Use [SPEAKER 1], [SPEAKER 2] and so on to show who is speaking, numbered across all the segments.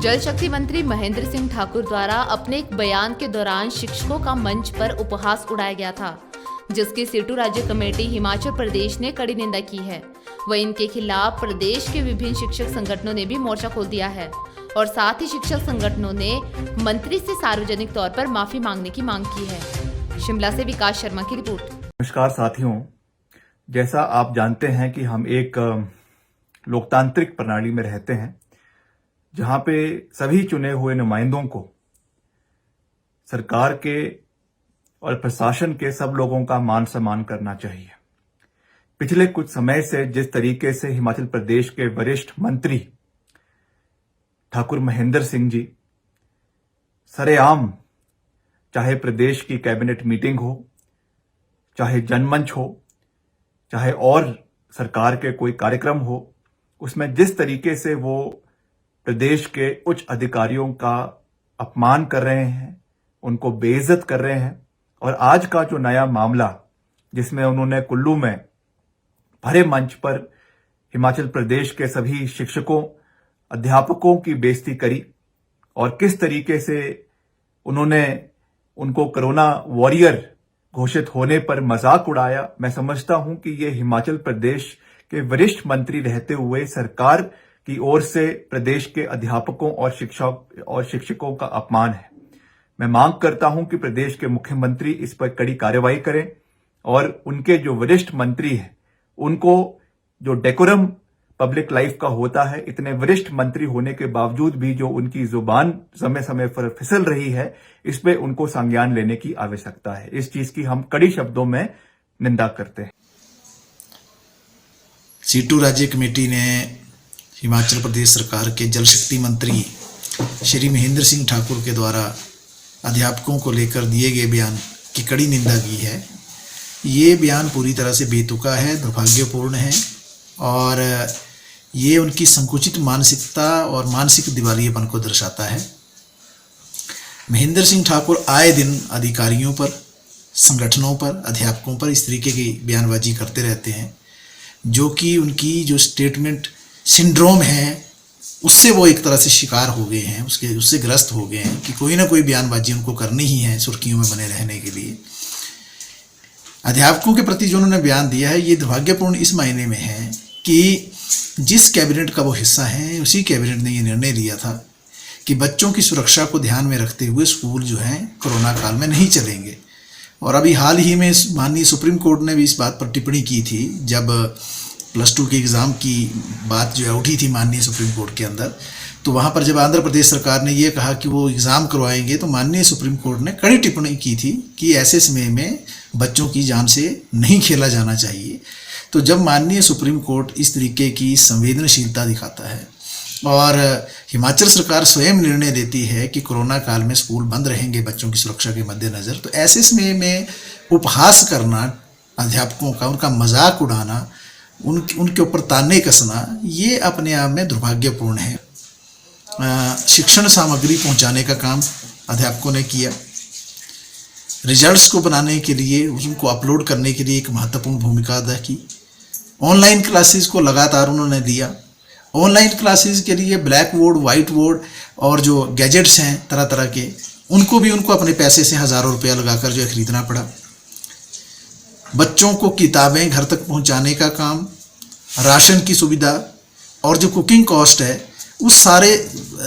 [SPEAKER 1] जल शक्ति मंत्री महेंद्र सिंह ठाकुर द्वारा अपने एक बयान के दौरान शिक्षकों का मंच पर उपहास उड़ाया गया था, जिसकी सीटू राज्य कमेटी हिमाचल प्रदेश ने कड़ी निंदा की है। वहीं इनके खिलाफ प्रदेश के विभिन्न शिक्षक संगठनों ने भी मोर्चा खोल दिया है और साथ ही शिक्षक संगठनों ने मंत्री से सार्वजनिक तौर पर माफी मांगने की मांग की है। शिमला से विकास शर्मा की रिपोर्ट।
[SPEAKER 2] नमस्कार साथियों, जैसा आप जानते हैं कि हम एक लोकतांत्रिक प्रणाली में रहते हैं जहां पे सभी चुने हुए नुमाइंदों को सरकार के और प्रशासन के सब लोगों का मान सम्मान करना चाहिए। पिछले कुछ समय से जिस तरीके से हिमाचल प्रदेश के वरिष्ठ मंत्री ठाकुर महेंद्र सिंह जी सरेआम, चाहे प्रदेश की कैबिनेट मीटिंग हो, चाहे जनमंच हो, चाहे और सरकार के कोई कार्यक्रम हो, उसमें जिस तरीके से वो प्रदेश के उच्च अधिकारियों का अपमान कर रहे हैं, उनको बेइज्जत कर रहे हैं। और आज का जो नया मामला जिसमें उन्होंने कुल्लू में भरे मंच पर हिमाचल प्रदेश के सभी शिक्षकों, अध्यापकों की बेइज्जती करी और किस तरीके से उन्होंने उनको कोरोना वॉरियर घोषित होने पर मजाक उड़ाया, मैं समझता हूं कि ये हिमाचल प्रदेश के वरिष्ठ मंत्री रहते हुए सरकार की ओर से प्रदेश के अध्यापकों और शिक्षकों का अपमान है। मैं मांग करता हूं कि प्रदेश के मुख्यमंत्री इस पर कड़ी कार्रवाई करें और उनके जो वरिष्ठ मंत्री हैं उनको जो डेकोरम पब्लिक लाइफ का होता है, इतने वरिष्ठ मंत्री होने के बावजूद भी जो उनकी जुबान समय समय पर फिसल रही है, इस पे उनको संज्ञान लेने की आवश्यकता है। इस चीज की हम कड़ी शब्दों में निंदा करते हैं।
[SPEAKER 3] सीटू राज्य कमेटी ने हिमाचल प्रदेश सरकार के जल शक्ति मंत्री श्री महेंद्र सिंह ठाकुर के द्वारा अध्यापकों को लेकर दिए गए बयान की कड़ी निंदा की है। ये बयान पूरी तरह से बेतुका है, दुर्भाग्यपूर्ण है और ये उनकी संकुचित मानसिकता और मानसिक दिवालियेपन को दर्शाता है। महेंद्र सिंह ठाकुर आए दिन अधिकारियों पर, संगठनों पर, अध्यापकों पर इस तरीके की बयानबाजी करते रहते हैं, जो कि उनकी जो स्टेटमेंट सिंड्रोम है उससे वो एक तरह से शिकार हो गए हैं, उससे ग्रस्त हो गए हैं कि कोई ना कोई बयानबाजी उनको करनी ही है सुर्खियों में बने रहने के लिए। अध्यापकों के प्रति जो उन्होंने बयान दिया है ये दुर्भाग्यपूर्ण इस मायने में है कि जिस कैबिनेट का वो हिस्सा है उसी कैबिनेट ने ये निर्णय लिया था कि बच्चों की सुरक्षा को ध्यान में रखते हुए स्कूल जो हैं कोरोना काल में नहीं चलेंगे। और अभी हाल ही में माननीय सुप्रीम कोर्ट ने भी इस बात पर टिप्पणी की थी, जब +2 के एग्ज़ाम की बात जो है उठी थी माननीय सुप्रीम कोर्ट के अंदर, तो वहाँ पर जब आंध्र प्रदेश सरकार ने ये कहा कि वो एग्ज़ाम करवाएंगे तो माननीय सुप्रीम कोर्ट ने कड़ी टिप्पणी की थी कि ऐसे समय में बच्चों की जान से नहीं खेला जाना चाहिए। तो जब माननीय सुप्रीम कोर्ट इस तरीके की संवेदनशीलता दिखाता है और हिमाचल सरकार स्वयं निर्णय देती है कि कोरोना काल में स्कूल बंद रहेंगे बच्चों की सुरक्षा के मद्देनज़र, तो ऐसे समय में उपहास करना अध्यापकों का, उनका मजाक उड़ाना, उनके ऊपर ताने कसना, ये अपने आप में दुर्भाग्यपूर्ण है। शिक्षण सामग्री पहुंचाने का काम अध्यापकों ने किया, रिजल्ट्स को बनाने के लिए, उनको अपलोड करने के लिए एक महत्वपूर्ण भूमिका अदा की। ऑनलाइन क्लासेस को लगातार उन्होंने दिया। ऑनलाइन क्लासेस के लिए ब्लैक बोर्ड, वाइट बोर्ड और जो गैजेट्स हैं तरह तरह के, उनको अपने पैसे से हज़ारों रुपया लगाकर जो है खरीदना पड़ा। बच्चों को किताबें घर तक पहुंचाने का काम, राशन की सुविधा और जो कुकिंग कॉस्ट है उस सारे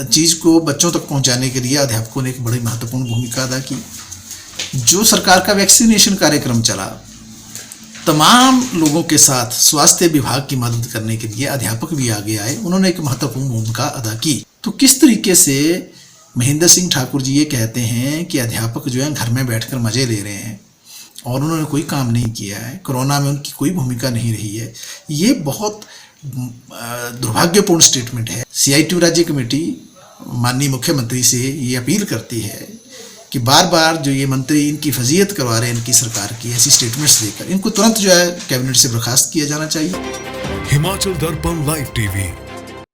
[SPEAKER 3] चीज़ को बच्चों तक पहुंचाने के लिए अध्यापकों ने एक बड़ी महत्वपूर्ण भूमिका अदा की। जो सरकार का वैक्सीनेशन कार्यक्रम चला, तमाम लोगों के साथ स्वास्थ्य विभाग की मदद करने के लिए अध्यापक भी आगे आए, उन्होंने एक महत्वपूर्ण भूमिका अदा की। तो किस तरीके से महेंद्र सिंह ठाकुर जी ये कहते हैं कि अध्यापक जो है घर में बैठकर मजे ले रहे हैं और उन्होंने कोई काम नहीं किया है, कोरोना में उनकी कोई भूमिका नहीं रही है, ये बहुत दुर्भाग्यपूर्ण स्टेटमेंट है। CITU राज्य कमेटी माननीय मुख्यमंत्री से ये अपील करती है कि बार बार जो ये मंत्री इनकी फजीयत करवा रहे हैं इनकी सरकार की, ऐसी स्टेटमेंट्स देकर इनको तुरंत जो है कैबिनेट से बर्खास्त किया जाना चाहिए।
[SPEAKER 4] हिमाचल दर्पण लाइव टीवी